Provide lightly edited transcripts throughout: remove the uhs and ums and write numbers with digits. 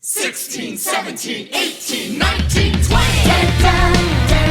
16, 17, 18, 19, 20. Dun, dun, dun.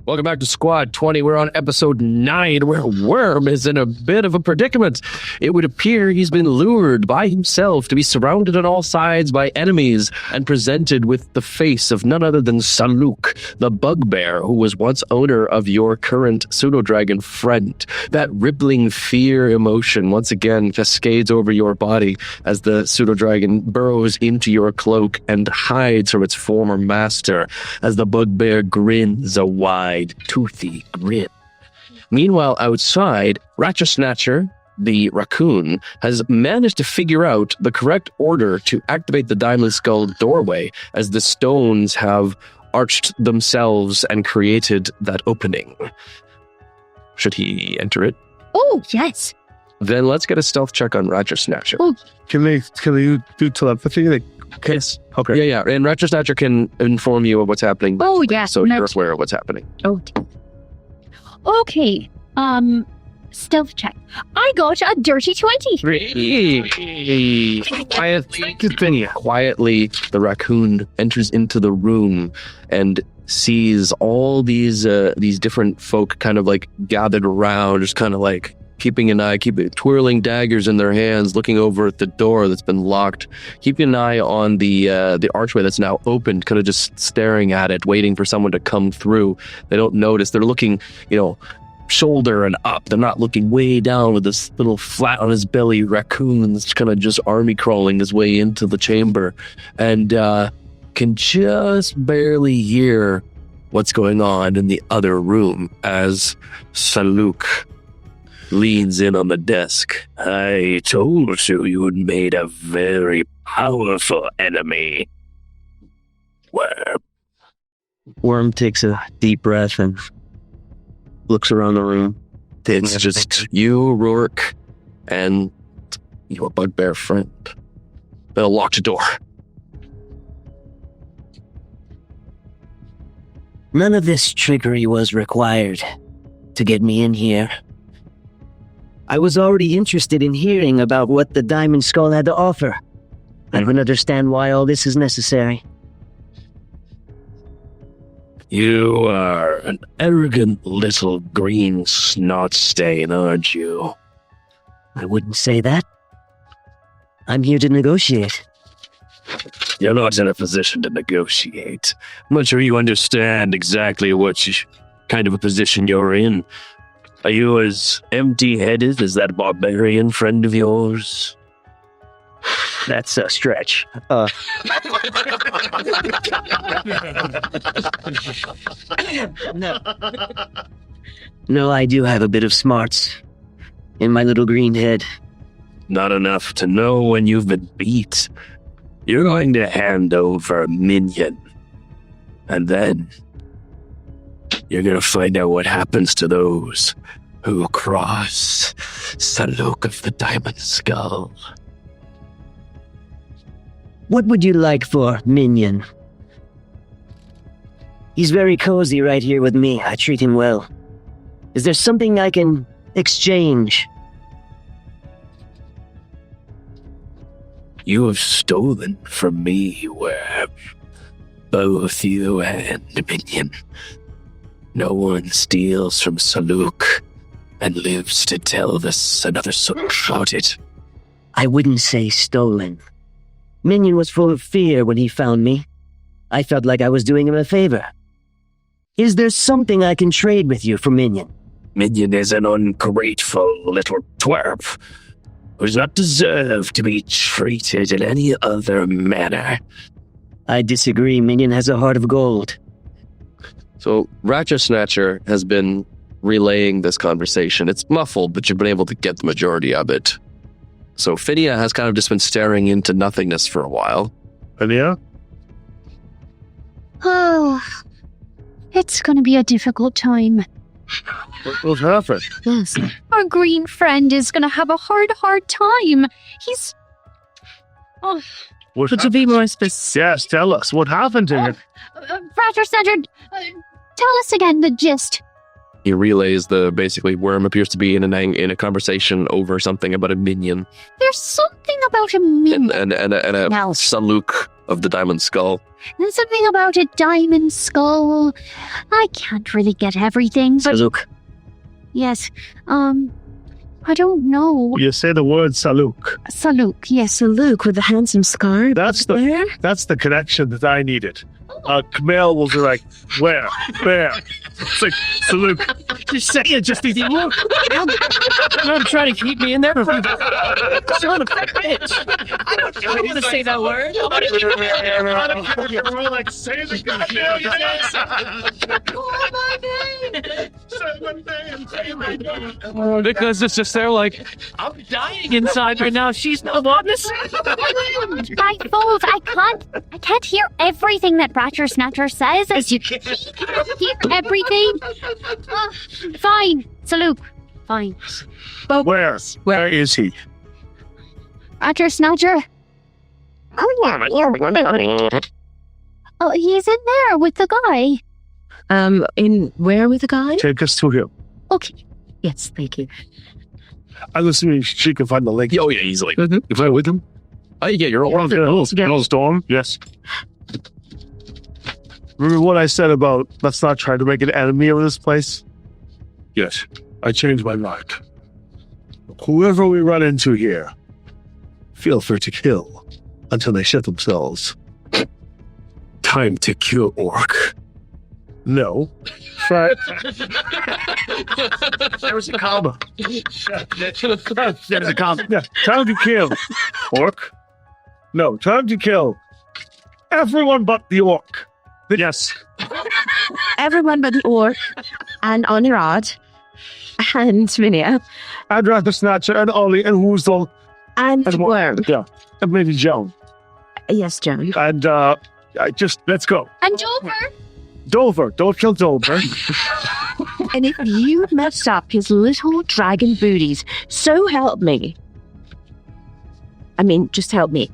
Welcome back to Squad 20. We're on episode 9, where Worm is in a bit of a predicament. It would appear he's been lured by himself to be surrounded on all sides by enemies and presented with the face of none other than Saluk, the bugbear who was once owner of your current pseudo-dragon friend. That rippling fear emotion once again cascades over your body as the pseudo-dragon burrows into your cloak and hides from its former master as the bugbear grins a wide, toothy grin. Meanwhile, outside, Ratchet Snatcher, the raccoon, has managed to figure out the correct order to activate the Diamond Skull doorway as the stones have arched themselves and created that opening. Should he enter it? Oh, yes. Then let's get a stealth check on Ratchet Snatcher. Oh. Can they do telepathy? Yes. Okay. Yeah. And Ratchet Snatcher can inform you of what's happening. Oh, yeah. So you're aware of what's happening. Oh. Okay. Stealth check. I got a dirty 20. Quietly, the raccoon enters into the room and sees all these different folk kind of like gathered around, just kind of like keeping an eye, twirling daggers in their hands, looking over at the door that's been locked, keeping an eye on the archway that's now opened, kind of just staring at it, waiting for someone to come through. They don't notice. They're looking, shoulder and up. They're not looking way down with this little flat on his belly raccoon that's kind of just army crawling his way into the chamber, and can just barely hear what's going on in the other room as Saluk leans in on the desk. I told you you'd made a very powerful enemy. Worm takes a deep breath and looks around the room. It's just you, Rourke, and your bugbear friend. They'll lock the door. None of this trickery was required to get me in here. I was already interested in hearing about what the Diamond Skull had to offer. I don't understand why all this is necessary. You are an arrogant little green snot stain, aren't you? I wouldn't say that. I'm here to negotiate. You're not in a position to negotiate. I'm not sure you understand exactly what kind of a position you're in. Are you as empty-headed as that barbarian friend of yours? That's a stretch. No, I do have a bit of smarts in my little green head. Not enough to know when you've been beat. You're going to hand over Minion. And then you're going to find out what happens to those who cross Saluk of the Diamond Skull. What would you like for Minion? He's very cozy right here with me. I treat him well. Is there something I can exchange? You have stolen from me, Web. Both you and Minion. No one steals from Saluk and lives to tell another soul about it. I wouldn't say stolen. Minion was full of fear when he found me. I felt like I was doing him a favor. Is there something I can trade with you for Minion? Minion is an ungrateful little twerp who does not deserve to be treated in any other manner I disagree. Minion has a heart of gold. So Ratchet Snatcher has been relaying this conversation. It's muffled, but you've been able to get the majority of it. So Phinia has kind of just been staring into nothingness for a while. Phinia? Oh, it's going to be a difficult time. What happened? Yes. Our green friend is going to have a hard time. He's... Oh, What To be more specific, Yes, tell us. What happened to him? Ratchet Snatcher, tell us again the gist. He relays basically Worm appears to be in a conversation over something about a minion There's something about a minion. and a Now. Saluk of the Diamond Skull. There's something about a diamond skull. I can't really get everything, but Saluk. yes. I don't know. You say the word Saluk. Saluk, yes. Luke with the handsome scar. That's the connection that I needed. Camille will be like, where? It's like, Saluk. Just say it, Justine. Look, I'm trying to keep me in there. Son of a bitch. I don't want to say that word. We're like, say the Because it's just there like, I'm dying inside right now. She's not on this. My fault. I can't hear everything that Ratchet Snatcher says. Yes, you can. Hear everything. Fine. Saluk. Fine. Where is he? Ratchet Snatcher. Oh, he's in there with the guy. In where with the guy? Take us to him. Okay. Yes, thank you. I'm assuming she can find the link. Oh yeah, easily. If I'm with him? Oh, you get your own. Little storm? Yes. Remember what I said about let's not try to make an enemy of this place? Yes, I changed my mind. Whoever we run into here, feel free to kill until they shit themselves. Time to kill Orc. No. Try. There was a combo. There's a combo. Yeah, time to kill. Orc? No, time to kill. Everyone but the orc. Yes. Everyone but the orc and Onirad and Minia I'd rather Snatcher and Ollie and Woozle and and Worm. Yeah, and maybe Joan. Yes, Joan. And let's go. And Dover. Dover, don't kill Dover. And if you messed up his little dragon booties, so help me. I mean, just help me.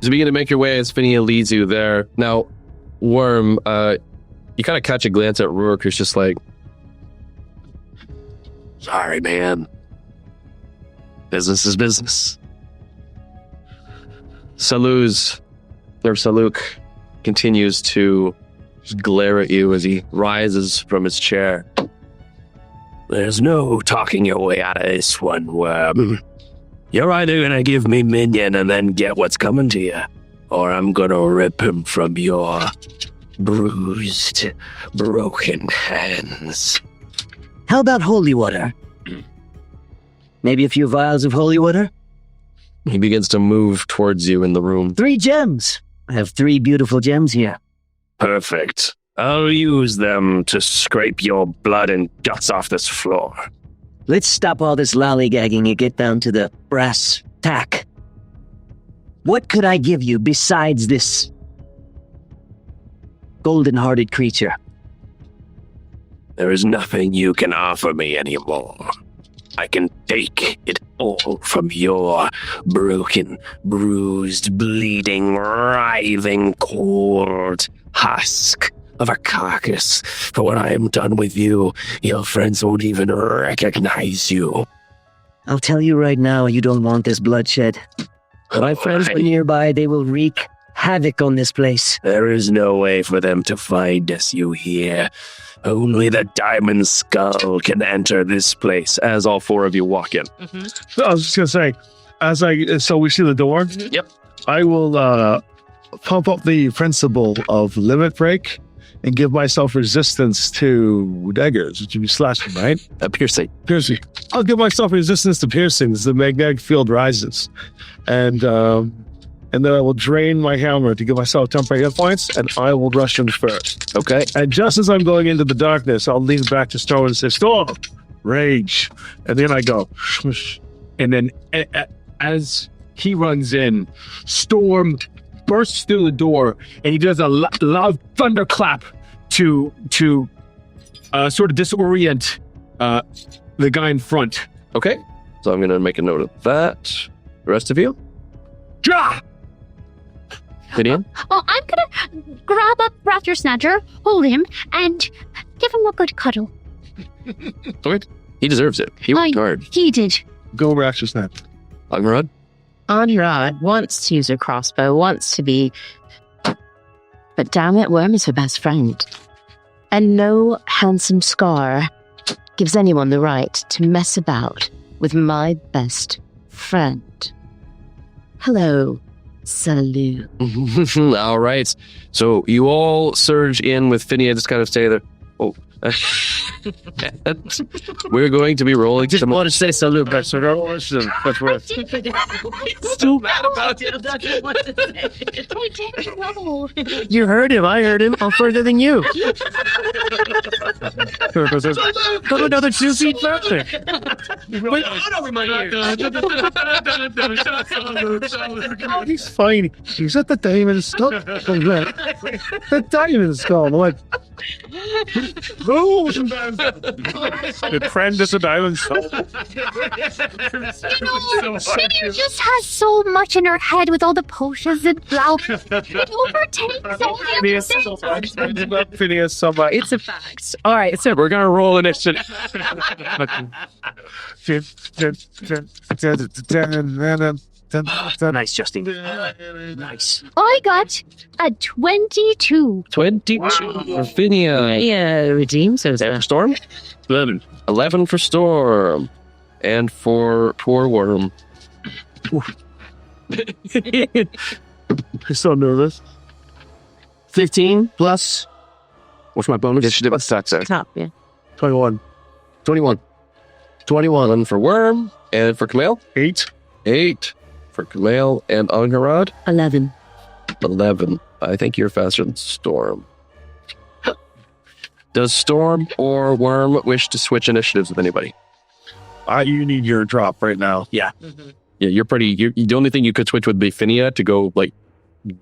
You begin to make your way as Phinia leads you there. Now, Worm, you kind of catch a glance at Rourke, who's just like, sorry, man. Business is business. Saluk continues to just glare at you as he rises from his chair. There's no talking your way out of this one, Worm. You're either gonna give me Minion and then get what's coming to you, or I'm gonna rip him from your bruised, broken hands. How about holy water? Maybe a few vials of holy water? He begins to move towards you in the room. 3 gems. I have 3 beautiful gems here. Perfect. I'll use them to scrape your blood and guts off this floor. Let's stop all this lollygagging and get down to the brass tack. What could I give you besides this golden-hearted creature? There is nothing you can offer me anymore. I can take it all from your broken, bruised, bleeding, writhing, cold husk of a carcass. For when I am done with you, your friends won't even recognize you. I'll tell you right now, you don't want this bloodshed. My friends are nearby, they will wreak havoc on this place. There is no way for them to find us, you hear. Only the Diamond Skull can enter this place, as all 4 of you walk in. So I was just gonna say, so we see the door. Yep. I will pump up the principle of limit break and give myself resistance to daggers, which would be slashing, right? Piercing. Piercing. I'll give myself resistance to piercing as the magnetic field rises. And then I will drain my hammer to give myself temporary hit points, and I will rush him first. Okay. And just as I'm going into the darkness, I'll lean back to Storm and say, Storm, rage. And then I go, shh. And then as he runs in, Storm bursts through the door, and he does a loud thunderclap to sort of disorient the guy in front. Okay. So I'm going to make a note of that. The rest of you? Jah! Gideon? Oh, I'm gonna grab up Raptor Snatcher, hold him, and give him a good cuddle. Okay. He deserves it. He worked hard. He did. Go Raptor Snap. Angarad? Anurad wants to use a crossbow, wants to be... But damn it, Worm is her best friend. And no handsome scar gives anyone the right to mess about with my best friend. Hello, Salute. All right. So you all surge in with Finia, just kind of stay there. Oh. We're going to be rolling. Just want to say salute, but so don't listen. But we're still mad about it. We didn't know. You heard him. I heard him. I'm further than you. Come another 2 feet further. Wait, over my ear. He's fine. He's at the diamond skull. The diamond skull. I'm like, who? The friend is a diamond skull. Finia just has so much in her head with all the potions and blah. It overtakes all the other things. Phineas, somebody. It's a fact. All right, so We're going to roll initiative. nice, Justine. Nice. I got a 22. 22 for Finia. Yeah, redeems those. For Storm? 11. 11 for Storm. And for poor Worm. I'm so nervous. 15 plus. What's my bonus? Initiative attacks there. Top, yeah. 21. 21. 21 for Worm. And for Camille? 8. 8 for Camille and Angarad. 11. 11. I think you're faster than Storm. Does Storm or Worm wish to switch initiatives with anybody? You need your drop right now. Yeah, you're pretty... the only thing you could switch would be Finia to go, like,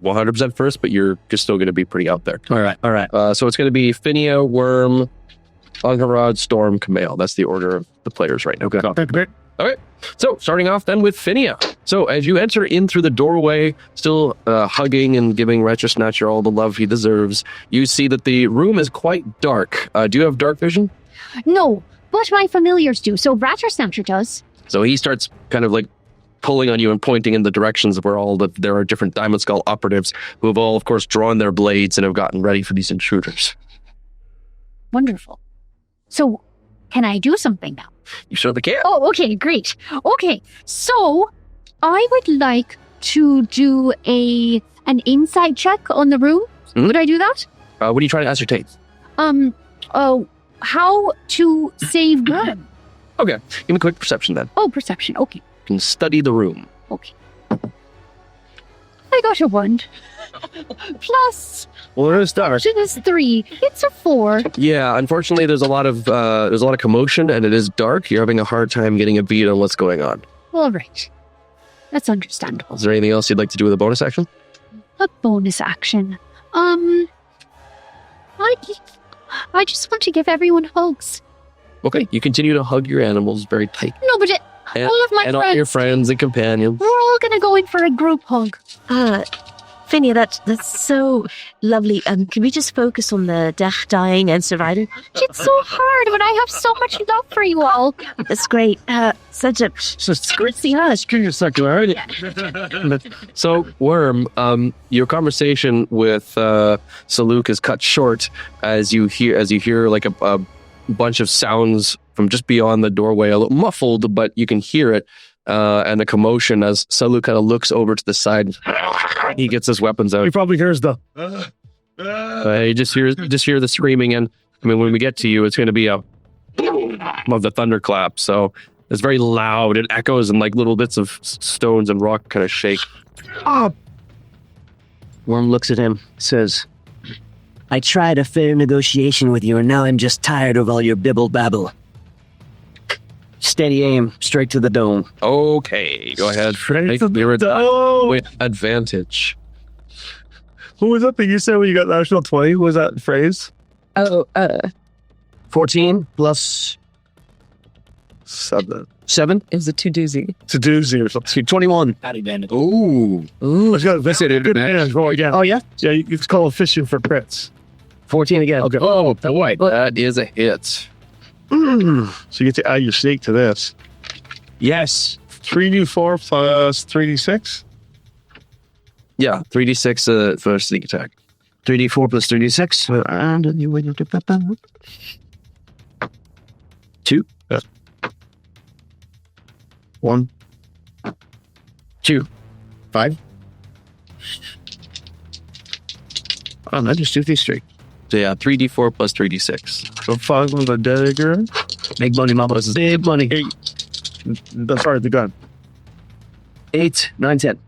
100% first, but you're just still going to be pretty out there. All right. So it's going to be Finia, Worm, Angarad, Storm, Camille. That's the order of the players right now. Okay. Okay, so starting off then with Finia. So as you enter in through the doorway, still hugging and giving Retro Snatcher all the love he deserves, you see that the room is quite dark. Do you have dark vision? No, but my familiars do. So Raptor Snatcher does. So he starts kind of like pulling on you and pointing in the directions of where there are different Diamond Skull operatives who have all, of course, drawn their blades and have gotten ready for these intruders. Wonderful. So can I do something now? You certainly can. Oh, okay, great. Okay, so I would like to do an insight check on the room. Mhm. Would I do that? What are you trying to ascertain? How to save Worm? Okay, give me a quick perception then. Oh, perception. Okay, You can study the room. okay. I got a 1. Plus, Well, it is dark. it is 3. It's a 4. Yeah, unfortunately, there's a lot of commotion and it is dark. You're having a hard time getting a beat on what's going on. All right. That's understandable. Is there anything else you'd like to do with a bonus action? A bonus action. I just want to give everyone hugs. Okay, you continue to hug your animals very tight. No, but And, all of my and all friends. your friends and companions. We're all gonna go in for a group hug. Finia, that's so lovely. Can we just focus on the dying and surviving? It's so hard, but I have so much love for you all. That's great. Such a Scritzy hush. Give me a second, all right? So, Worm, your conversation with Saluk is cut short as you hear like a bunch of sounds from just beyond the doorway, a little muffled, but you can hear it, and a commotion as Saluk kind of looks over to the side. He gets his weapons out. He probably hears the... You just hear the screaming, and I mean, when we get to you, it's going to be a boom of the thunderclap. So it's very loud. It echoes, and like little bits of stones and rock kind of shake. Worm looks at him, says, I tried a fair negotiation with you, and now I'm just tired of all your bibble-babble. Steady aim, straight to the dome. Okay, go ahead. Straight to the You're dome. with advantage. Who was that thing you said when you got national 20? What was that phrase? 14 plus 7. 7? It was a two doozy. It's a doozy or something. 21. Ooh. Let's go. That's it, good man. man. Go again. Oh, yeah? Yeah, it's called fishing for crits. 14 again. Okay. Oh, boy. That is a hit. So you get to add your sneak to this. Yes. 3d4 plus 3d6. Yeah, 3d6 for a sneak attack. 3d4 plus 3d6. And you win. 2. Yeah. 1. 2. 5. Oh, no, just 2 these straight. So yeah, 3d4 plus 3d6. So 5 with a dagger. Big money, mama. Big money. 8. Sorry, the gun. 8, 9, 10.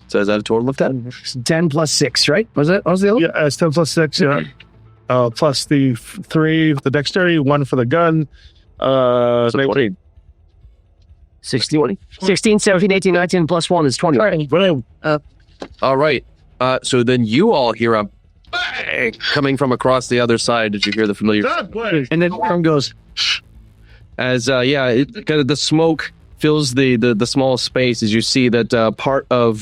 So is that a total of 10? 10 plus 6, right? Was the other? Yeah, it's 10 plus 6. Yeah. Plus the 3, the dexterity, 1 for the gun. 20. 16, 17, 18, 19, plus 1 is 20. All right. So then you all hear a bang coming from across the other side. Did you hear the familiar? And then Worm goes, As kind of the smoke fills the small space as you see that part of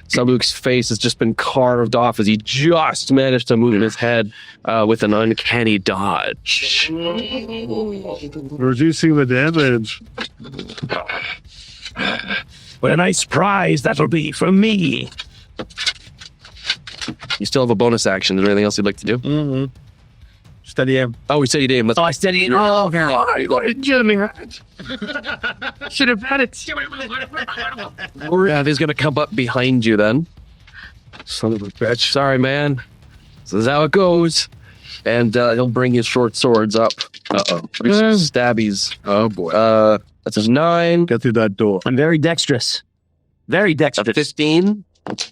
Saluk's face has just been carved off as he just managed to move his head with an uncanny dodge. Reducing the damage. What a nice prize that'll be for me. You still have a bonus action. Is there anything else you'd like to do? Mm-hmm. Steady aim. Oh, we said you did. Let's I steady it. Oh, Should have had it. He's going to come up behind you then. Son of a bitch. Sorry, man. This is how it goes. And he'll bring his short swords up. Uh-oh. Stabbies. Oh, boy. That's a 9. Get through that door. I'm very dexterous. Very A dexterous. 15.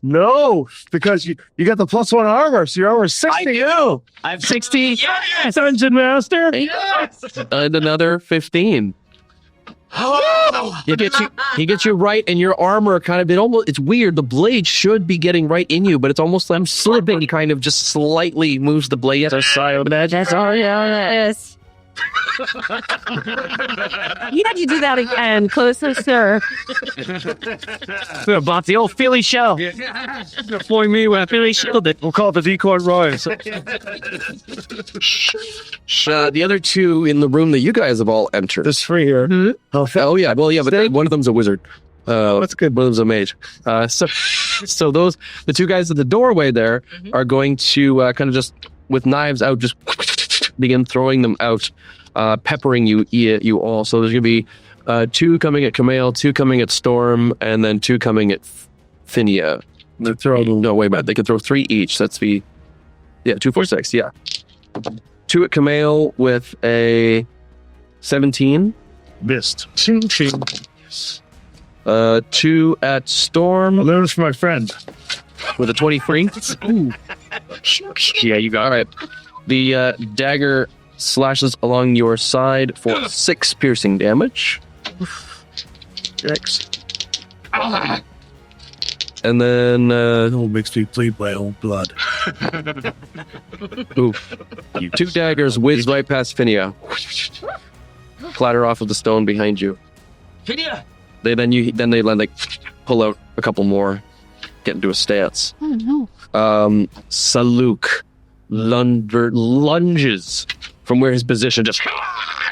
No, because you got the +1 armor, so your armor is 60. I do. I have 60. Yes, Dungeon Master. And another 15. He gets you right, and your armor kind of it's weird. The blade should be getting right in you, but it's almost like I'm slipping. Kind of just slightly moves the blade aside. That's all it is. You had to do that again. Closer, sir. About the old Philly shell. Deploying me with Philly shielded. We'll call it the decoy Roy. The other two in the room that you guys have all entered. This free here. Oh yeah, well yeah, but one of them's a wizard. That's good. One of them's a mage. So the two guys at the doorway there are going to kind of just with knives out, just begin throwing them out, peppering you all. So there's going to be 2 coming at Camille, 2 coming at Storm, and then 2 coming at Finia. They throw them. No, wait, they can throw 3 each. That's 2, 4, 6. Yeah, 2 at Camille with a 17. Missed. Ching, ching. 2 at I Storm learned this from my friend. with a 23. Ooh. Yeah, you got it. The dagger slashes along your side for 6 piercing damage. Yikes. And then Oh, makes me bleed my own blood. oof. 2 daggers whiz right past Finia. Clatter off of the stone behind you. Finia! They like pull out a couple more, get into a stance. Oh, no. Saluk lunges from where his position just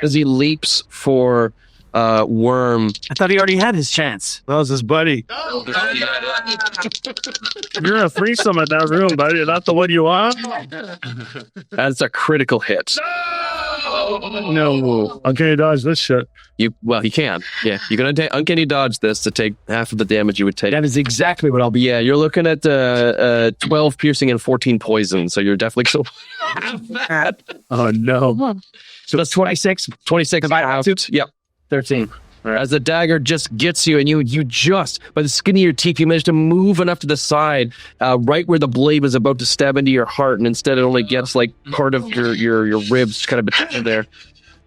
as he leaps for Worm. I thought he already had his chance. That was his buddy. You're a threesome in that room, buddy. Not the one you want. That's a critical hit. No. Okay, dodge this shit. You can. Yeah, you can uncanny dodge this to take half of the damage you would take. That is exactly what I'll be. Yeah, you're looking at 12 piercing and 14 poison, so you're definitely so bad. Oh, no. So that's 26. 26 halved. Yep. 13. As the dagger just gets you, and you just, by the skin of your teeth, you manage to move enough to the side, right where the blade was about to stab into your heart, and instead it only gets like part of your ribs kind of between there.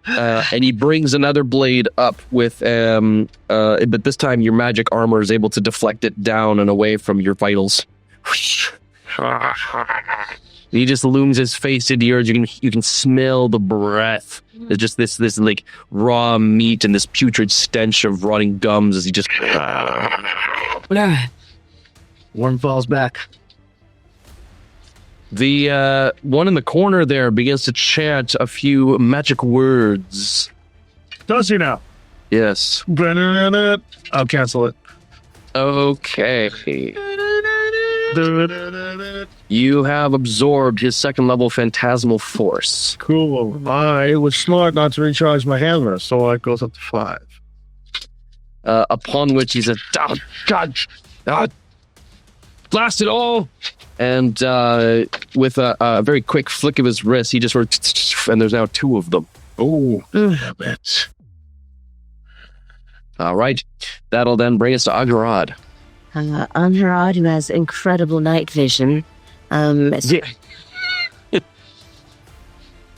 And he brings another blade up with, but this time your magic armor is able to deflect it down and away from your vitals. He just looms his face into yours. You can smell the breath. There's just this like raw meat and this putrid stench of rotting gums as he just. Worm falls back. The one in the corner there begins to chant a few magic words. Does he now? Yes. I'll cancel it. Okay. You have absorbed his second level phantasmal force. Cool. I was smart not to recharge my hammer, so it goes up to 5. Upon which he said, God, blast it all! And with a very quick flick of his wrist, he just sort of, and there's now 2 of them. Oh, damn it. All right. That'll then bring us to Agharad. Anharad, who has incredible night vision. It's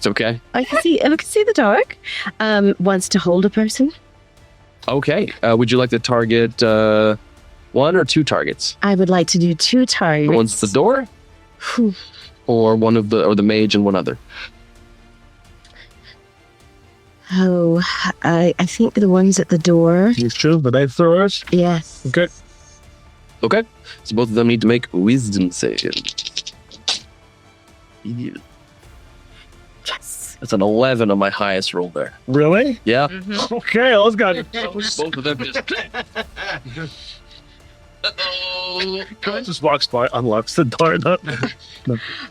okay. I can see the dark. Wants to hold a person. Okay. Would you like to target 1 or 2 targets? I would like to do 2 targets. One's the door, or the mage and one other. Oh, I think the ones at the door. You sure? The knife throwers? Yes. Okay. Okay. So both of them need to make wisdom saves. Yes. That's an 11 on my highest roll there. Really? Yeah. Okay, let's go. Both of them just. Just walks by, unlocks the door. No.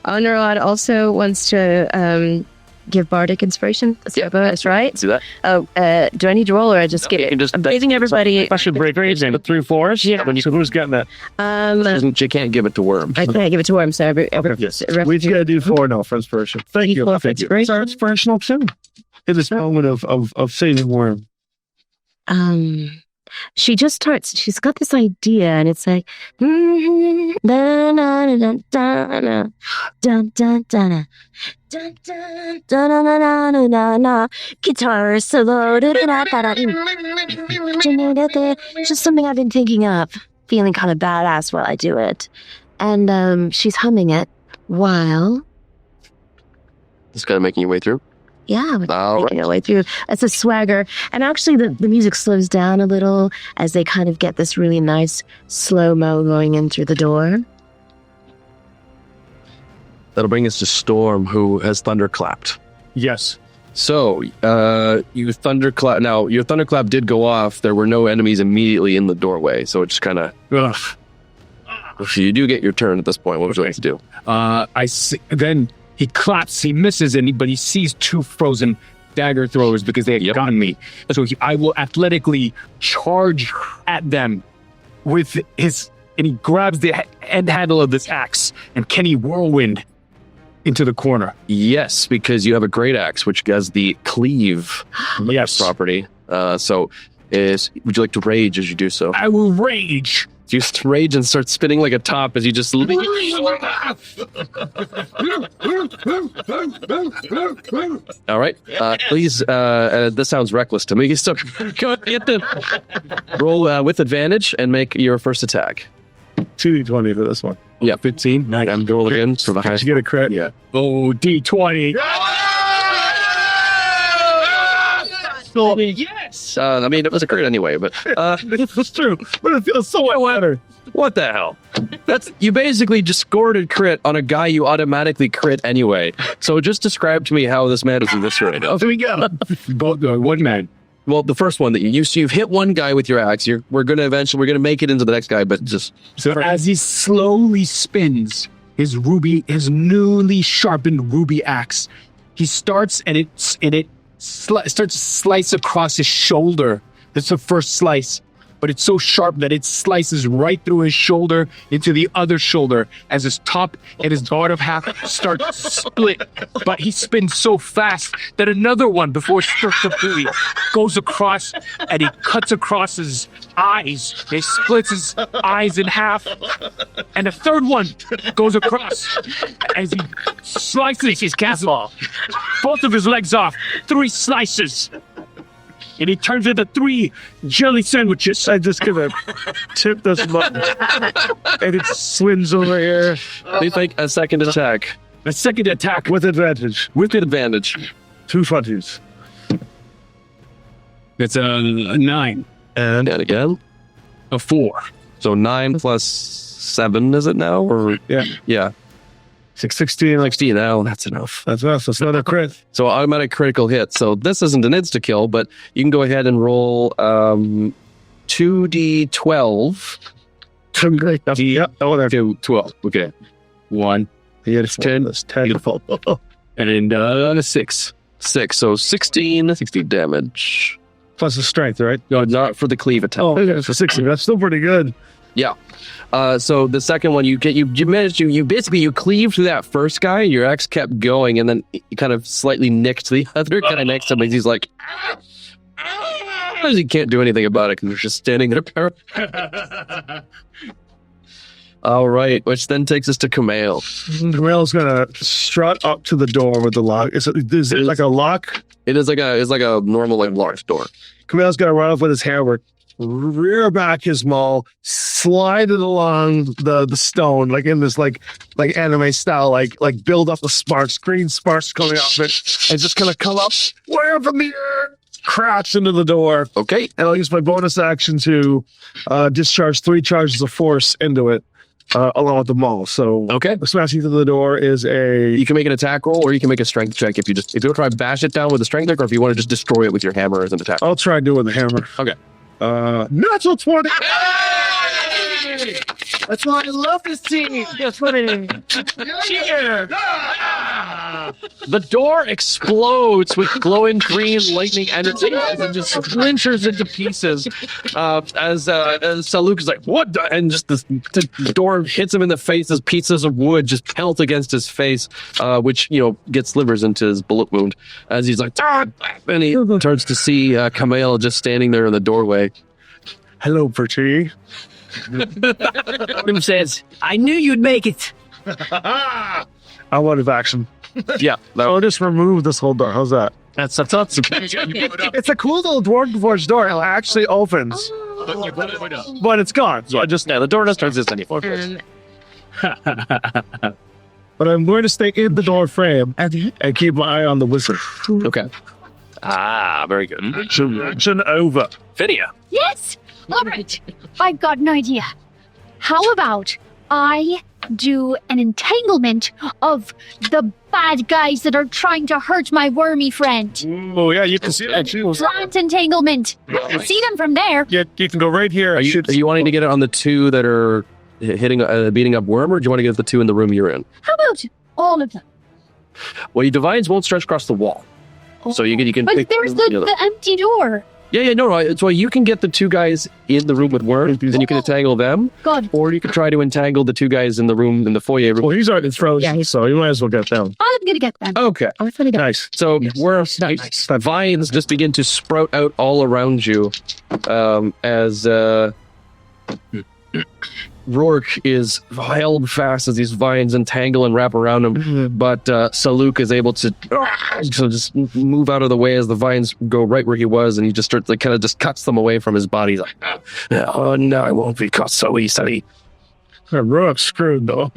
Anharad also wants to give bardic inspiration. That's right. Do that. Oh, do I need to roll or I just get it? I'm praising everybody. Special break range name. 3 4s? Yeah. So who's getting that? You can't give it to Worm. I can't give it to Worm, so Yes. We just gotta do 4 now for inspiration. Thank you. Thank you. It's our inspirational too. In this moment of saving Worm. She just starts, she's got this idea and it's like guitar solo. It's just something I've been thinking of, feeling kind of badass while I do it. And she's humming it while Just kind of making your way through. Yeah, All making our way through. It's a swagger. And actually the music slows down a little as they kind of get this really nice slow-mo going in through the door. That'll bring us to Storm, who has thunderclapped. Yes. So, you thunderclap. Now, your thunderclap did go off. There were no enemies immediately in the doorway, so it just kind of. So you do get your turn at this point. What would you like to do? I see. Then he claps. He misses, but he sees 2 frozen dagger throwers because they had gotten me. So I will athletically charge at them with his, and he grabs the end handle of this axe and Kenny whirlwind into the corner. Yes, because you have a great axe, which has the cleave property. So, would you like to rage as you do so? I will rage. You just rage and start spinning like a top as you just. All right, please. This sounds reckless to me. So go get the roll with advantage and make your first attack. 2d20 for this one. Yeah, 15. Nice. I'm going again for the high. Did you get a crit? Yeah. Oh, D20. Yes. I mean, it was a crit anyway, but it's true. But it feels so much better. What the hell? You basically just scored a crit on a guy you automatically crit anyway. So just describe to me how this man is eviscerated. There we go. Both one man. Well, the first one that you've hit one guy with your axe. We're gonna make it into the next guy, but just so as he slowly spins his newly sharpened ruby axe, he starts and it starts to slice across his shoulder. That's the first slice. But it's so sharp that it slices right through his shoulder into the other shoulder as his top and his bottom half start to split. But he spins so fast that another one, before it starts completely, goes across and he cuts across his eyes. He splits his eyes in half. And a third one goes across as he slices his castle. Both of his legs off. 3 slices. And he turns into 3 jelly sandwiches. I just gonna tip this button, and it swings over here They think a second attack. A second attack with advantage. With advantage. 2 20s. It's a 9. And again. A 4. So 9 plus 7, is it now? Or yeah. 16. 16 now, that's enough. That's enough. That's not a crit. So automatic critical hit. So this isn't an insta-kill, but you can go ahead and roll 2d12. Yep. Oh, there. 12. Okay. 1. He had 10. That's 10. Beautiful. And then 6. 6. So 16 damage. Plus the strength, right? No, not for the cleave attack. Oh, okay. So 16. That's still pretty good. Yeah. So the second one, you managed to, you cleave to that first guy. Your axe kept going, and then you kind of slightly nicked the other guy next to him. He's like, he can't do anything about it because they're just standing there. All right, which then takes us to Kumail. Kumail's gonna strut up to the door with the lock. Is it like a lock? It's like a normal large door. Kumail's gonna run up with his hammer, rear back his maul, slide it along the stone, like in this like anime style, like build up the sparks, green sparks coming off it, and just gonna come up way up in the air, crash into the door. Okay. And I'll use my bonus action to discharge 3 charges of force into it, along with the maul. So okay, smashing through the door is you can make an attack roll, or you can make a strength check if you try to bash it down with a strength check, or if you want to just destroy it with your hammer as an attack. I'll try doing the hammer. Okay. Natural 20. That's why I love this team. That's what it is. Cheer! The door explodes with glowing green lightning energy and just splinters into pieces. As Saluk is like, "What?" And just the door hits him in the face as pieces of wood just pelt against his face, which gets slivers into his bullet wound. As he's like, "Ah!" And he turns to see Kumail just standing there in the doorway. Hello, Perchi. Him says, "I knew you'd make it." I wanted action. Yeah, I'll just remove this whole door. How's that? that's It's a cool little dwarven forged door. It actually opens, but it's gone. So the door doesn't exist anymore. But I'm going to stay in the door frame and keep my eye on the wizard. Okay. Very good. Action over. Fidia. Yes! All right. I've got an idea. How about I do an entanglement of the bad guys that are trying to hurt my wormy friend? Oh, yeah, you can see that. Plant entanglement. See them from there. Yeah, you can go right here. Are you wanting to get it on the 2 that are beating up Worm, or do you want to get the 2 in the room you're in? How about all of them? Well, your divines won't stretch across the wall. So you can But pick there's the empty door. no. It's why you can get the 2 guys in the room with Worm, then you can entangle them. God. Or you can try to entangle the 2 guys in the room, in the foyer room. Well, he's already frozen, so you might as well get them. I'm gonna get them. Okay. I'm gonna get Nice. So Worm's vines just begin to sprout out all around you as Rourke is held fast as these vines entangle and wrap around him, but Saluk is able to just move out of the way as the vines go right where he was, and he just starts kind of just cuts them away from his body. He's like, "Oh no, I won't be caught so easily." Rourke's screwed though.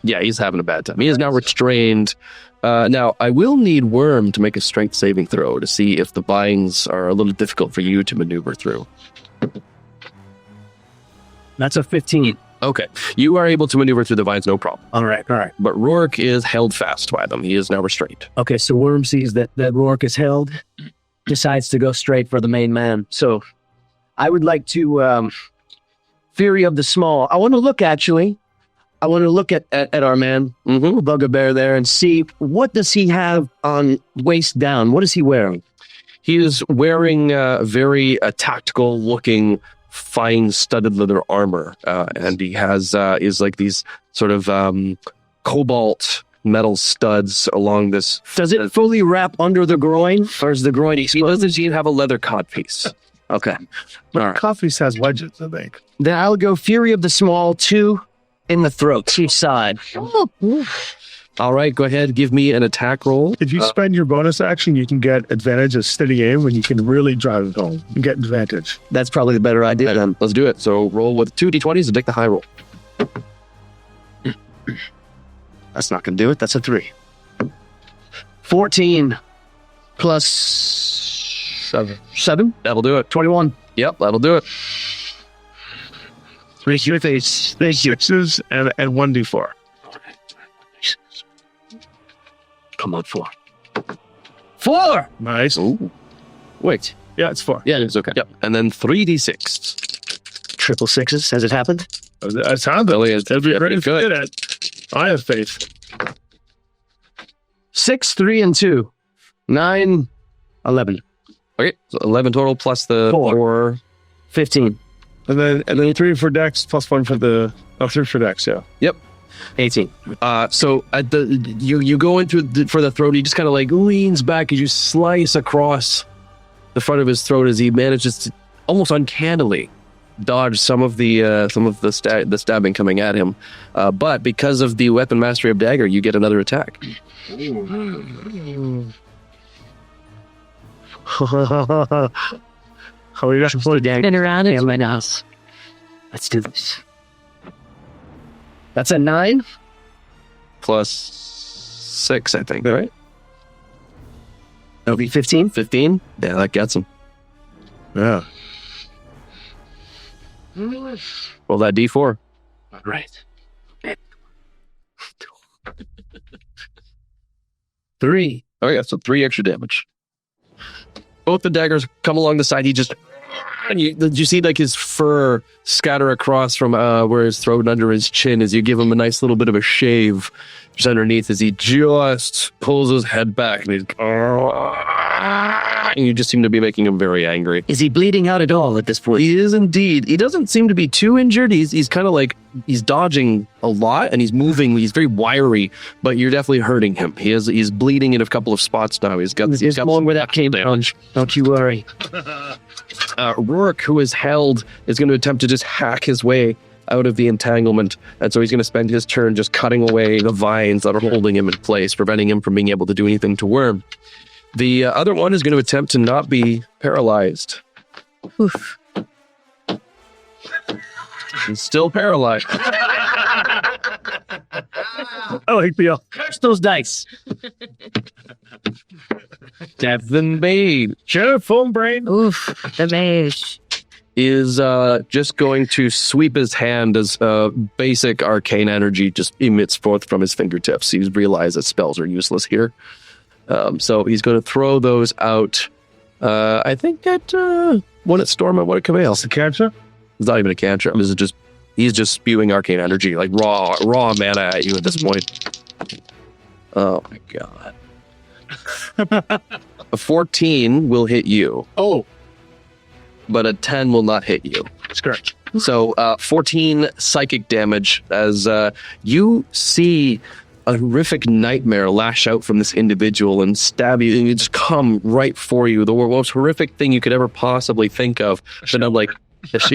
Yeah, he's having a bad time. He is now restrained. Now, I will need Worm to make a strength saving throw to see if the vines are a little difficult for you to maneuver through. That's a 15. Okay. You are able to maneuver through the vines, no problem. All right. But Rourke is held fast by them. He is now restrained. Okay, so Worm sees that Rourke is held, decides to go straight for the main man. So I would like to, Fury of the Small. I want to look at our man, Bugbear there, and see what does he have on waist down? What is he wearing? He is wearing very tactical-looking, fine studded leather armor, and he has is like these sort of cobalt metal studs along this. Does it fully wrap under the groin, or is the groin He exposed? doesn't even have a leather codpiece. Okay. But All right. Coffee's has wedges, I think. Then I'll go Fury of the Small, 2 in the throat, each side. All right, go ahead. Give me an attack roll. If you spend your bonus action, you can get advantage of steady aim when you can really drive it home and get advantage. That's probably the better idea then. Let's do it. So roll with 2 d20s and take the high roll. That's not going to do it. That's a 3. 14 plus 7. That'll do it. 21. Yep, that'll do it. Make your face. Thank you. Sixes and 1d4. Come on, 4. 4! Nice. Ooh. Wait. Yeah, it's 4. Yeah, it's okay. Yep. And then 3d6. Triple sixes. Has it happened? That sounds Really is. It'll be Yep, very it's good. good at. I have faith. 6, 3, and 2. 9, 11. Okay, so 11 total plus the 4. 15. And then 3 for Dex plus 1 for the... Oh, 3 for Dex, yeah. Yep. 18. So at the you go into for the throat. He just kind of like leans back as you slice across the front of his throat as he manages to almost uncannily dodge some of the stabbing coming at him. But because of the weapon mastery of dagger, you get another attack. How are you guys playing? Been around it in my house. Let's do this. That's a 9. Plus 6, I think. Right? That'll be 15. 15. Yeah, that gets him. Yeah. Roll that d4. All right. 3. Oh yeah, so 3 extra damage. Both the daggers come along the side. He just, and you see like his fur scatter across from where his throat and under his chin as you give him a nice little bit of a shave just underneath as he just pulls his head back and you just seem to be making him very angry. Is he bleeding out at all at this point? He is indeed. He doesn't seem to be too injured. He's kind of like, he's dodging a lot and he's moving. He's very wiry, but you're definitely hurting him. He's bleeding in a couple of spots now. He's got more where that came from. Don't you worry. Rourke, who is held, is going to attempt to just hack his way out of the entanglement. And so he's going to spend his turn just cutting away the vines that are holding him in place, preventing him from being able to do anything to Worm. The other one is going to attempt to not be paralyzed. Oof. He's still paralyzed. I like the... Curse those dice. Devin Bade. Sheriff Foam Brain. Oof. The mage. Is just going to sweep his hand as basic arcane energy just emits forth from his fingertips. He's realized that spells are useless here. So he's going to throw those out. I think at one at Storm and one at Camille. It's a cancer? It's not even a cantrip. This is just, he's just spewing arcane energy, like raw mana at you at this point. Oh my god. A 14 will hit you. Oh. But a 10 will not hit you. That's correct. So 14 psychic damage as you see a horrific nightmare lash out from this individual and stab you, and you just come right for you. The most horrific thing you could ever possibly think of. Then I'm like, but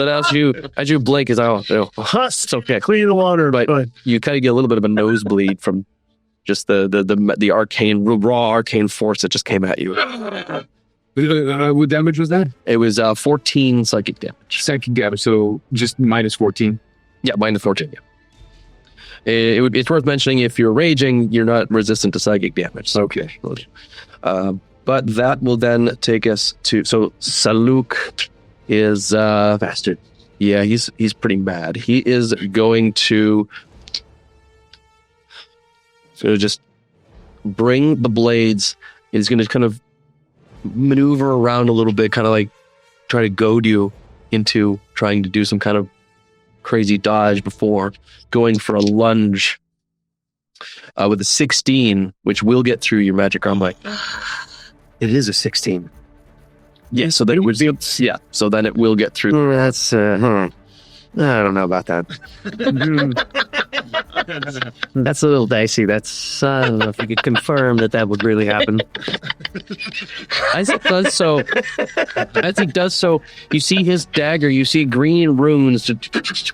as you blink, is it's okay. Clean the water. But you kind of get a little bit of a nosebleed from just the arcane, raw arcane force that just came at you. What damage was that? It was 14 psychic damage. Psychic damage, so just minus 14. Yeah, minus 14. Yeah. It's worth mentioning if you're raging, you're not resistant to psychic damage. So, Okay. But that will then take us to, so Saluk is bastard. Yeah, he's pretty mad. He is going to just bring the blades. He's going to kind of maneuver around a little bit, kind of like try to goad you into trying to do some kind of crazy dodge before going for a lunge with a 16, which will get through your magic arm. It is a 16. Yeah, so then it would so then it will get through. That's, I don't know about that. That's a little dicey. That's, I don't know if you could confirm that would really happen. As it does so, you see his dagger, you see green runes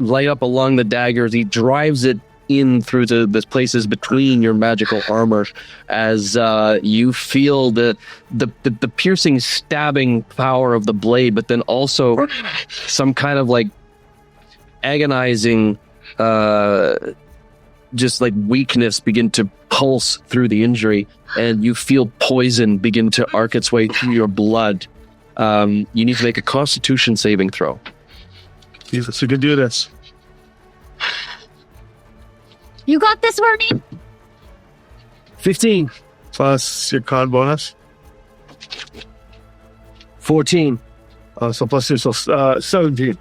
light up along the dagger as he drives it in through the places between your magical armor as you feel the piercing, stabbing power of the blade, but then also some kind of like agonizing just like weakness begin to pulse through the injury, and you feel poison begin to arc its way through your blood. You need to make a Constitution saving throw. Jesus, we can do this. You got this, Wormy? 15. Plus your con bonus. 14. So plus your 17.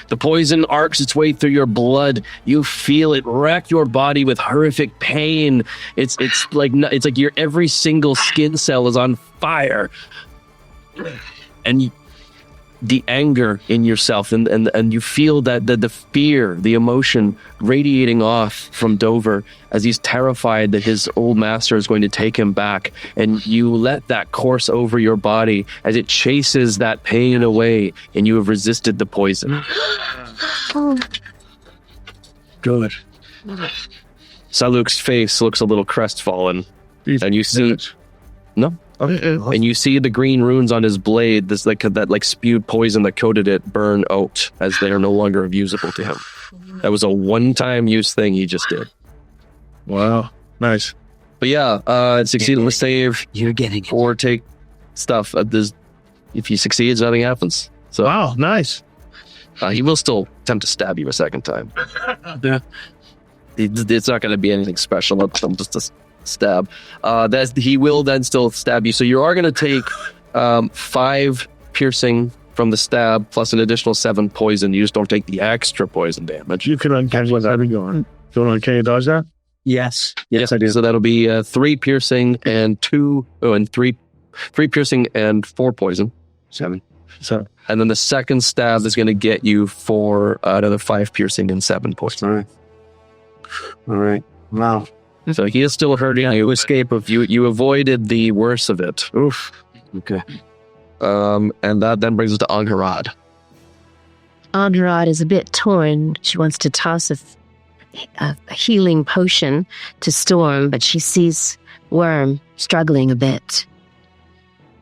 The poison arcs its way through your blood. You feel it wreck your body with horrific pain. It's like your every single skin cell is on fire, and the anger in yourself, and you feel that the fear, the emotion radiating off from Dover as he's terrified that his old master is going to take him back, and you let that course over your body as it chases that pain away, and you have resisted the poison. Good. Saluk's face looks a little crestfallen, and you see and you see the green runes on his blade, this that spewed poison that coated it, burn out as they are no longer usable to him. That was a one-time use thing he just did. Wow. Nice. But yeah, succeed on the save. You're getting it. Or take stuff. If he succeeds, nothing happens. So Wow, nice. he will still attempt to stab you a second time. Yeah. It's not going to be anything special. It's just a stab. He will then still stab you. So you are going to take 5 piercing from the stab plus an additional 7 poison. You just don't take the extra poison damage. You can uncanny what's that going. You want to uncanny dodge that? Yes. Yes, I do. So that'll be 3 piercing and 3 piercing and 4 poison. 7. So And then the second stab is going to get you for another 5 piercing and 7 poison. All right. Wow. So he is still hurting you. Escape of you avoided the worst of it. oof. Okay. And that then brings us to Angharad. Anharad is a bit torn. She wants to toss a healing potion to Storm, but she sees Worm struggling a bit.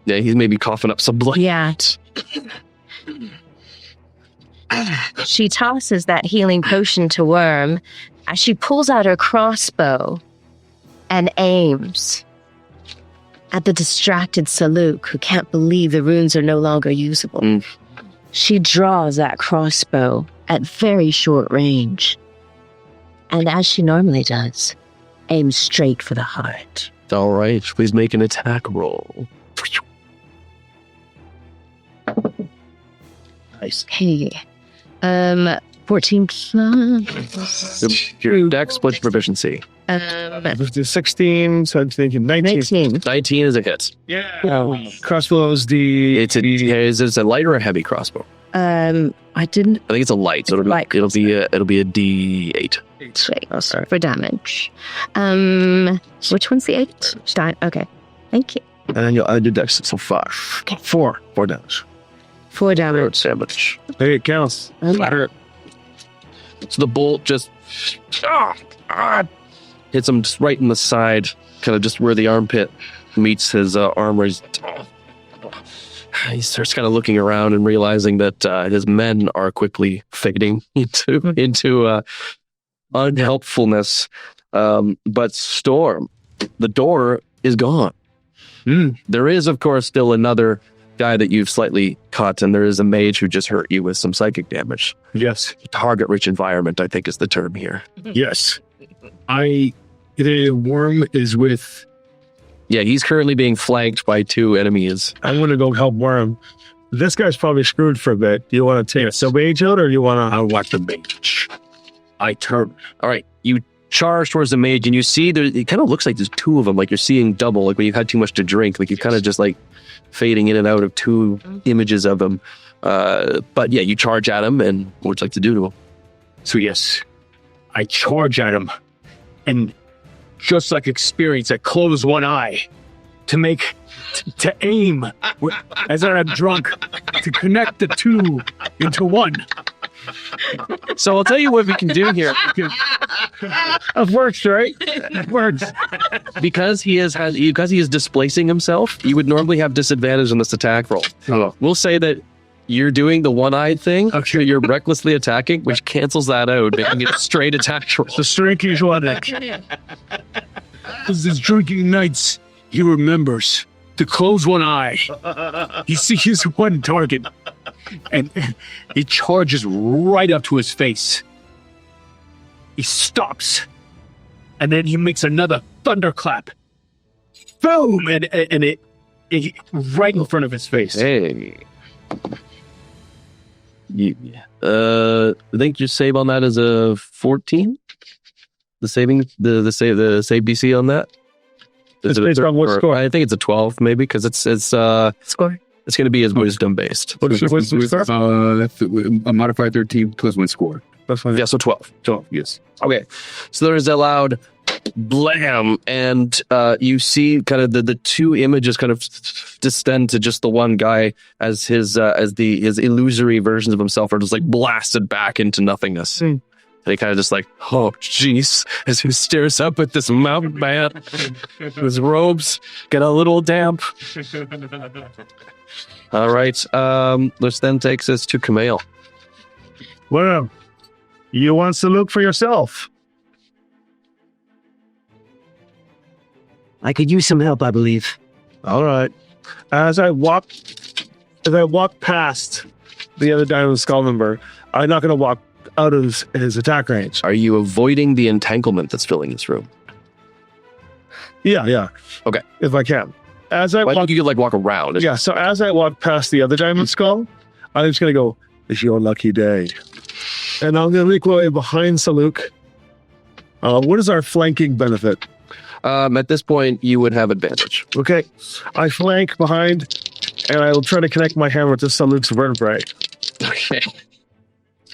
Yeah, he's maybe coughing up some blood. Yeah. She tosses that healing potion to Worm as she pulls out her crossbow and aims at the distracted Saluk, who can't believe the runes are no longer usable. Mm. She draws that crossbow at very short range, and as she normally does, aims straight for the heart. All right, please make an attack roll. Nice. Hey, 14 plus Your dex, what's your proficiency? 16, 17, 19. 19. 19 is a hit. Yeah. Crossbows, Is it a light or a heavy crossbow? I didn't I think it's a light. So it'll Light be it'll be a D8. wait Oh, sorry. for damage. Which one's the 8? Okay, thank you. And then you'll add your dex, so 5. 4 damage. 4 damage. Damage. Hey, it counts. So the bolt just hits him just right in the side, kind of just where the armpit meets his armor. He starts kind of looking around and realizing that his men are quickly fading into unhelpfulness. But Storm, the door is gone. There is, of course, still another guy that you've slightly caught, and there is a mage who just hurt you with some psychic damage. Yes. Target-rich environment, I think, is the term here. Yes. The worm is with... Yeah, he's currently being flanked by 2 enemies. I'm going to go help Worm. This guy's probably screwed for a bit. Do you want to take the mage out, or do you want to... I want the mage. I turn. All right, you charge towards the mage, and you see there. It kind of looks like there's two of them. Like you're seeing double. Like when you've had too much to drink. Like you're kind of just like fading in and out of two images of him. But yeah, you charge at him, and what would you like to do to him? So yes, I charge at him, and just like experience, I close one eye to aim as I'm drunk to connect the two into one. So I'll tell you what we can do here. It works, right? It works. Because he is displacing himself, you would normally have disadvantage on this attack roll. Oh. We'll say that you're doing the one-eyed thing. Okay. You're recklessly attacking, which cancels that out, making it a straight attack roll. The strength one. Because his drinking nights, he remembers to close one eye. He sees one target, and he charges right up to his face. He stops, and then he makes another thunderclap. Boom! And it right in front of his face. Hey. I think your save on that is a 14. The save DC on that. It's based on what score? I think it's a 12, maybe, because it's Score. It's going to be his wisdom based. What's the score? That's a modified 13 plus 1 score. That's fine. Yeah, so 12. 12, yes. Okay, so there's a loud blam, and you see kind of the two images kind of descend to just the one guy as his illusory versions of himself are just like blasted back into nothingness. And he kind of just like, oh, jeez, as he stares up at this mountain man. His robes get a little damp. All right, which then takes us to Camille. Well, you want to look for yourself. I could use some help, I believe. All right. As I walk past the other Diamond Skull member, I'm not going to walk out of his attack range. Are you avoiding the entanglement that's filling this room? Yeah. Okay. If I can. As I Well, I walk, think you could like walk around. yeah. So as I walk past the other Diamond Skull, I'm just going to go, it's your lucky day. And I'm going to make my way behind Saluk. What is our flanking benefit? At this point, you would have advantage. Okay. I flank behind, and I will try to connect my hammer to Saluk's vertebrae. Okay.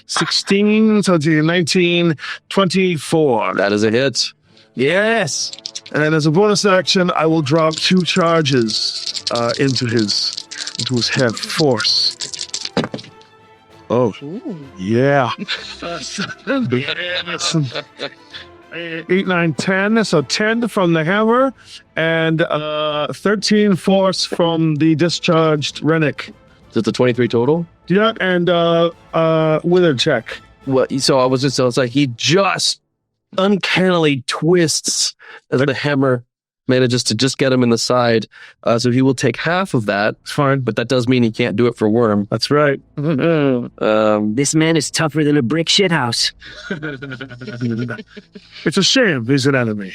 16, so it's 19, 24. That is a hit. Yes. And as a bonus action, I will drop 2 charges into his head. Force. Oh, yeah. 8, 9, 10. So 10 from the hammer and 13 force from the discharged Rennick. So it's a 23 total? Yeah, and wither check. Well, so it's like he just uncannily twists as the hammer manages to just get him in the side. So he will take half of that. It's fine. But that does mean he can't do it for Worm. That's right. This man is tougher than a brick shithouse. It's a shame he's an enemy.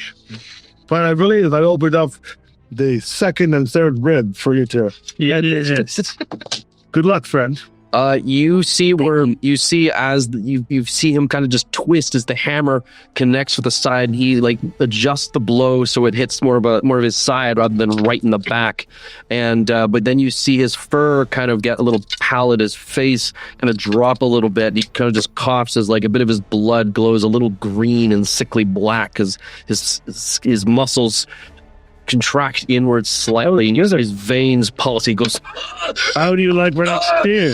But I believe I opened up the second and third rib for you to... Yeah, it is. Good luck, friend. You see Worm. You see you see him kind of just twist as the hammer connects with the side. And he like adjusts the blow so it hits more of his side rather than right in the back. And but then you see his fur kind of get a little pallid, his face kind of drop a little bit. And he kind of just coughs as like a bit of his blood glows a little green and sickly black because his muscles contract inwards slightly, and his veins pulse. He goes, How do you like Rennick's spear?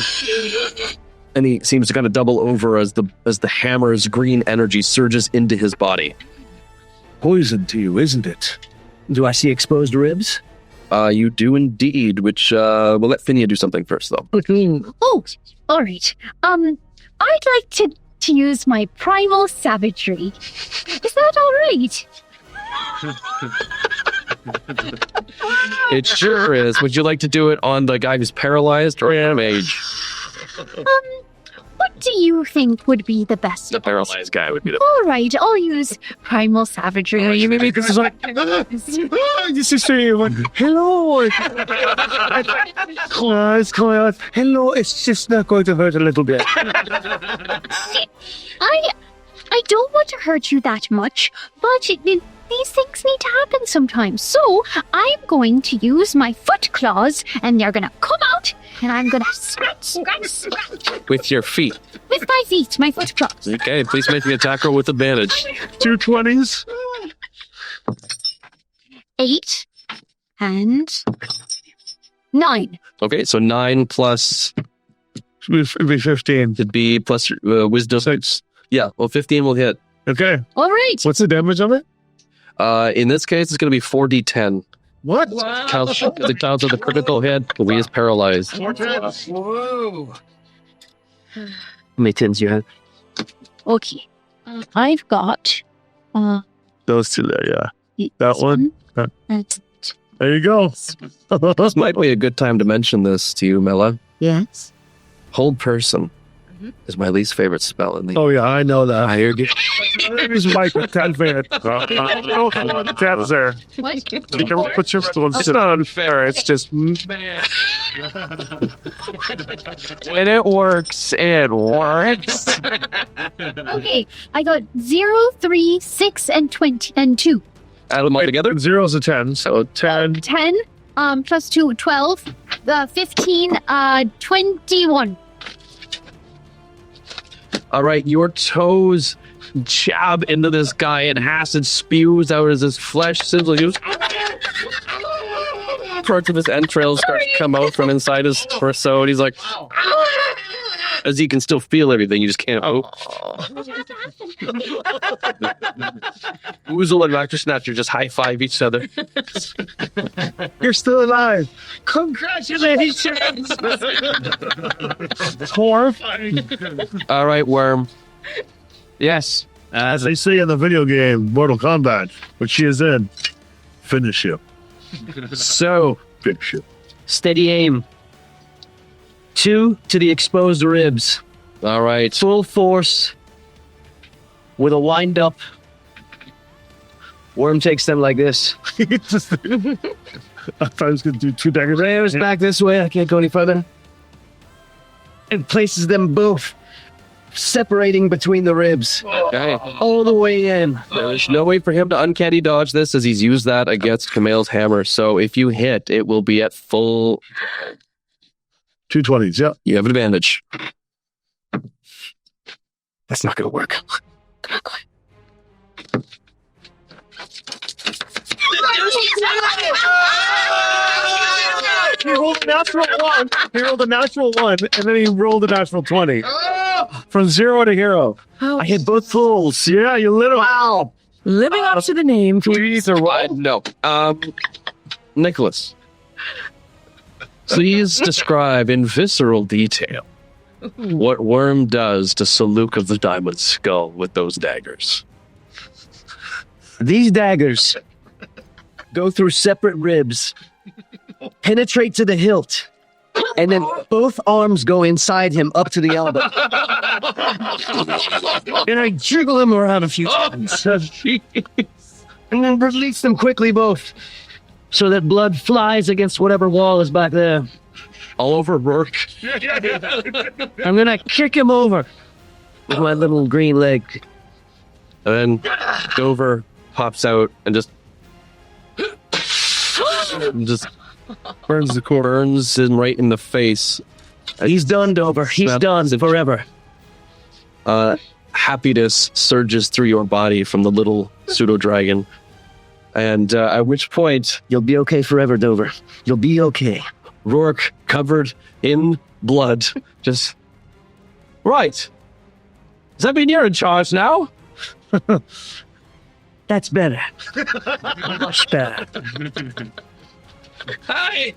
and he seems to kind of double over as the hammer's green energy surges into his body. Poison to you, isn't it? Do I see exposed ribs? You do indeed, which we'll let Phinia do something first, though. Oh, all right. I'd like to use my primal savagery. Is that all right? It sure is. Would you like to do it on the guy who's paralyzed or a mage? What do you think would be the best? The paralyzed guy would be the. All right, I'll use primal savagery. You maybe this is like, this is hello. It's coming out. Hello, it's just not going to hurt a little bit. I I don't want to hurt you that much, but these things need to happen sometimes. So I'm going to use my foot claws, and they're going to come out, and I'm going to scratch. With your feet. With my feet, my foot claws. Okay, please make the attack roll with advantage. 2 20s. 8 and 9. Okay, so 9 plus It'd be 15. it'd be plus wisdom. 6. Yeah, well, 15 will hit. Okay. All right. What's the damage on it? In this case, it's going to be 4d10. What? Counts the counts of the critical hit. Lee is paralyzed. How many tins you have? Okay. I've got Those two there, yeah. That one? That's There you go. This might be a good time to mention this to you, Mela. Yes. Hold person is my least favorite spell in the Oh, yeah, I know that. entire game. Use Mike with 10 minutes. Tabs there. what? You can put your It's not unfair. It's just. When it works, it works. Okay. I got 0, 3, 6, and 20 and 2. Add them all together. 0 is a 10, so 10. 10 plus 2, 12. 15, 21. All right, your toes jab into this guy, and acid spews out as his flesh sizzles. Parts of his entrails start to come out from inside his torso, and he's like, as he can still feel everything, you just can't. Woozle and Dr. Snatcher just high five each other. You're still alive. Congratulations! It's horrifying. All right, Worm. Yes. As they say in the video game Mortal Kombat, which she is in, finish him. So, Finish him. Steady aim. 2 to the exposed ribs. all right. Full force. With a wind up. Worm takes them like this. Just, I thought I was going to do 2 daggers. Rares back this way. I can't go any further. And places them both, separating between the ribs. Okay. All the way in. There's no way for him to uncanny dodge this, as he's used that against Kamel's hammer. So if you hit, it will be at full. 2 20s, yeah. You have advantage. That's not going to work. He rolled a natural 1. He rolled a natural 1, and then he rolled a natural 20. From 0 to hero. I hit both fulls. Yeah, you lit him. Wow. Living up to the name. Please or what? No. Nicholas. Please describe in visceral detail what Worm does to Saluk of the Diamond Skull with those daggers. These daggers go through separate ribs, penetrate to the hilt, and then both arms go inside him up to the elbow. And I jiggle him around a few times. And then release them quickly both, so that blood flies against whatever wall is back there. All over Rourke. I'm gonna kick him over with my little green leg. And then Dover pops out and just Burns the core. burns him right in the face. He's done, Dover. He's done forever. Happiness surges through your body from the little pseudo-dragon. And at which point, You'll be okay forever, Dover. You'll be okay. Rourke, covered in blood, just... Right. Does that mean you're in charge now? That's better. Much better. Hi!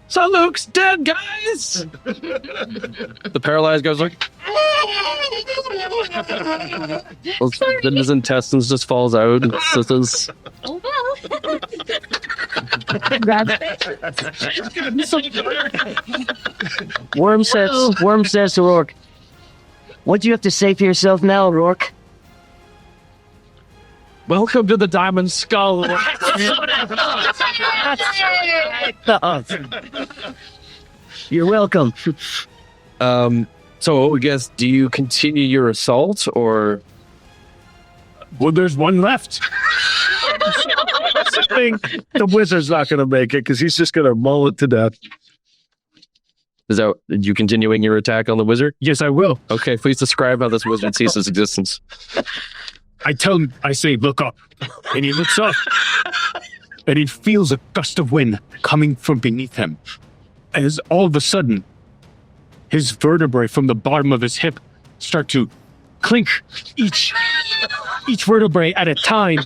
So Luke's dead, guys! The paralyzed guy's like... Then his intestines just falls out. And sizzles. Oh, well. Worm says to Rourke, what do you have to say for yourself now, Rourke? Welcome to the Diamond Skull. You're welcome. So I guess, do you continue your assault, or? Well, there's one left. I think the wizard's not going to make it because he's just going to maul it to death. Is that you continuing your attack on the wizard? Yes, I will. Okay, please describe how this wizard sees his existence. I tell him, I say, look up. And he looks up. And he feels a gust of wind coming from beneath him. As all of a sudden, his vertebrae from the bottom of his hip start to clink, each vertebrae at a time.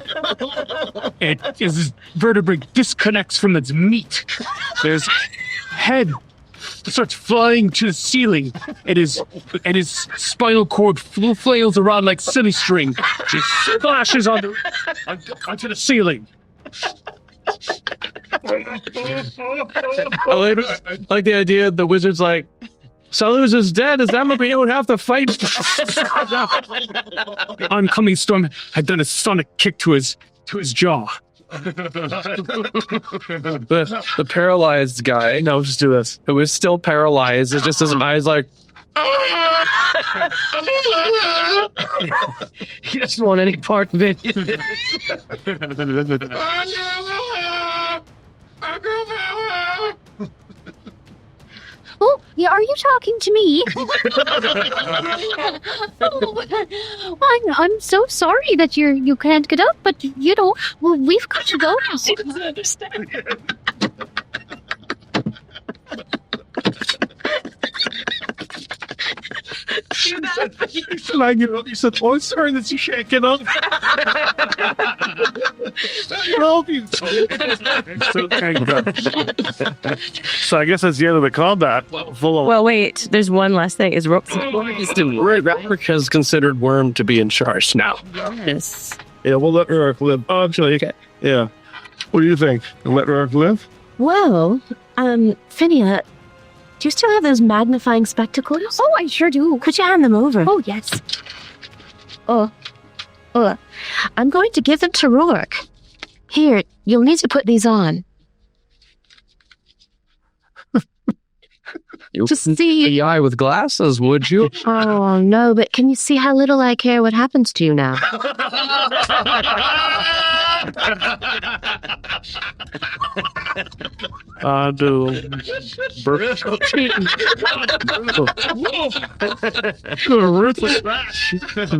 And as his vertebrae disconnects from its meat, his head starts flying to the ceiling, and his spinal cord flails around like silly string. It splashes onto the ceiling. I like the idea the wizard's like, Saluz is dead. Does that mean we don't have to fight? The oncoming storm had done a sonic kick to his jaw. The paralyzed guy, No, just do this. who is still paralyzed, is just his eyes like, He doesn't want any part of it. Oh, yeah, are you talking to me? I'm so sorry that you can't get up, but well, we've got to go now. You said, oh, sorry that you shaking up. Help you. So I guess that's the end of the combat. Full of Well, wait. There's one last thing. Is Rook? Rick has considered Worm to be in charge now. Yes. Yeah, we'll let Rurik live. Oh, actually, okay. Yeah. What do you think? Let Rurik live? Well, Phinia, do you still have those magnifying spectacles? Oh, I sure do. Could you hand them over? Oh, yes. I'm going to give them to Rourke. Here, you'll need to put these on. You To see. the eye with glasses, would you? Oh, no, but can you see how little I care what happens to you now?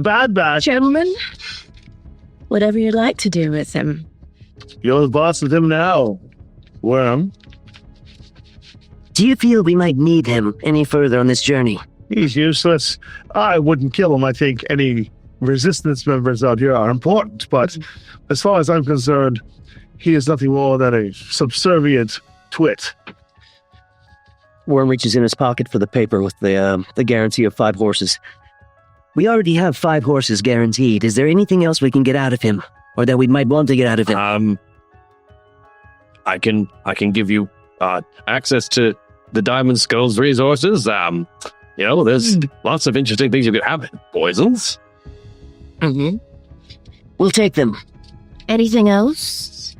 Bad batch. Gentlemen, whatever you'd like to do with him. You're the boss of him now. Worm. Do you feel we might need him any further on this journey? He's useless. I wouldn't kill him. I think any resistance members out here are important, but as far as I'm concerned, he is nothing more than a subservient twit. Worm reaches in his pocket for the paper with the guarantee of 5 horses. We already have 5 horses guaranteed. Is there anything else we can get out of him, or that we might want to get out of him? I can give you access to the Diamond Skull's resources. There's lots of interesting things you could have. Poisons. Mm-hmm. We'll take them. Anything else?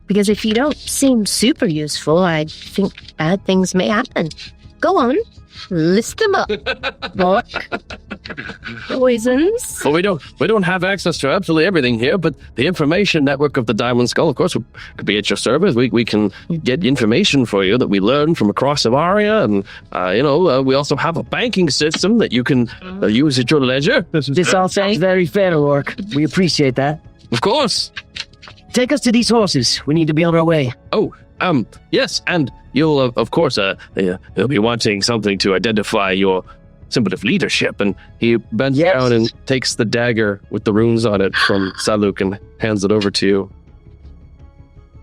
Because if you don't seem super useful, I think bad things may happen. Go on. List them up. Rourke. Poisons. Well, we don't have access to absolutely everything here, but the information network of the Diamond Skull, of course, could be at your service. We can get information for you that we learned from across Savaria, and we also have a banking system that you can use at your leisure. This all sounds very fair, Rourke. We appreciate that. Of course. Take us to these horses. We need to be on our way. Oh, yes, and you'll, of course, you'll be wanting something to identify your symbol of leadership, and he bends down and takes the dagger with the runes on it from Saluk and hands it over to you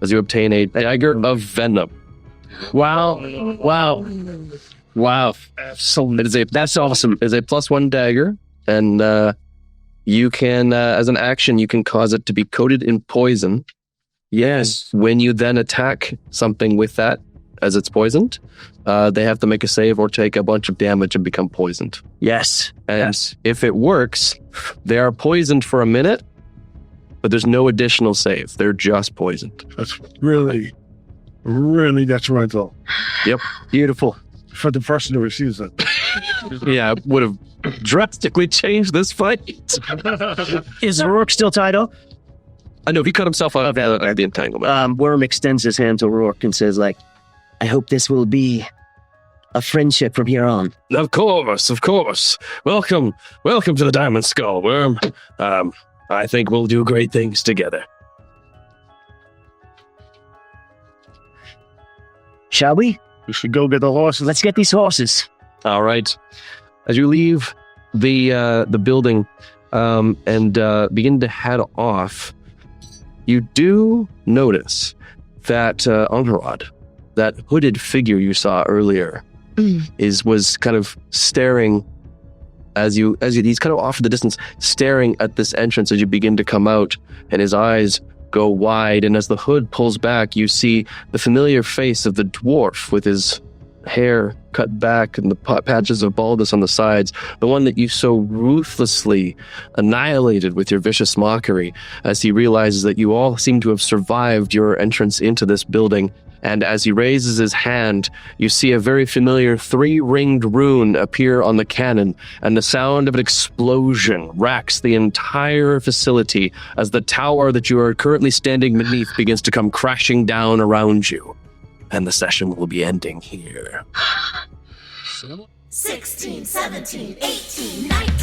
as you obtain a dagger of venom. Wow. That's awesome. It is a +1 dagger, and you can, as an action, you can cause it to be coated in poison. Yes. When you then attack something with that, as it's poisoned, they have to make a save or take a bunch of damage and become poisoned. Yes. And if it works, they are poisoned for a minute, but there's no additional save. They're just poisoned. That's really, really detrimental. Yep. Beautiful. For the person who receives it. Yeah, would have drastically changed this fight. Is Rourke still tied up? I know he cut himself out of the entanglement. Worm extends his hand to Rourke and says, like, I hope this will be a friendship from here on. Of course. Welcome to the Diamond Skull, Worm. I think we'll do great things together. Shall we? We should go get the horses. Let's get these horses. All right. As you leave the building and begin to head off, you do notice that Anharad, that hooded figure you saw earlier, was kind of staring as he's kind of off in the distance, staring at this entrance as you begin to come out, and his eyes go wide, and as the hood pulls back, you see the familiar face of the dwarf with his hair cut back and the patches of baldness on the sides, the one that you so ruthlessly annihilated with your vicious mockery, as he realizes that you all seem to have survived your entrance into this building. And as he raises his hand, you see a very familiar 3-ringed rune appear on the cannon, and the sound of an explosion racks the entire facility as the tower that you are currently standing beneath begins to come crashing down around you. And the session will be ending here. 16, 17, 18, 19.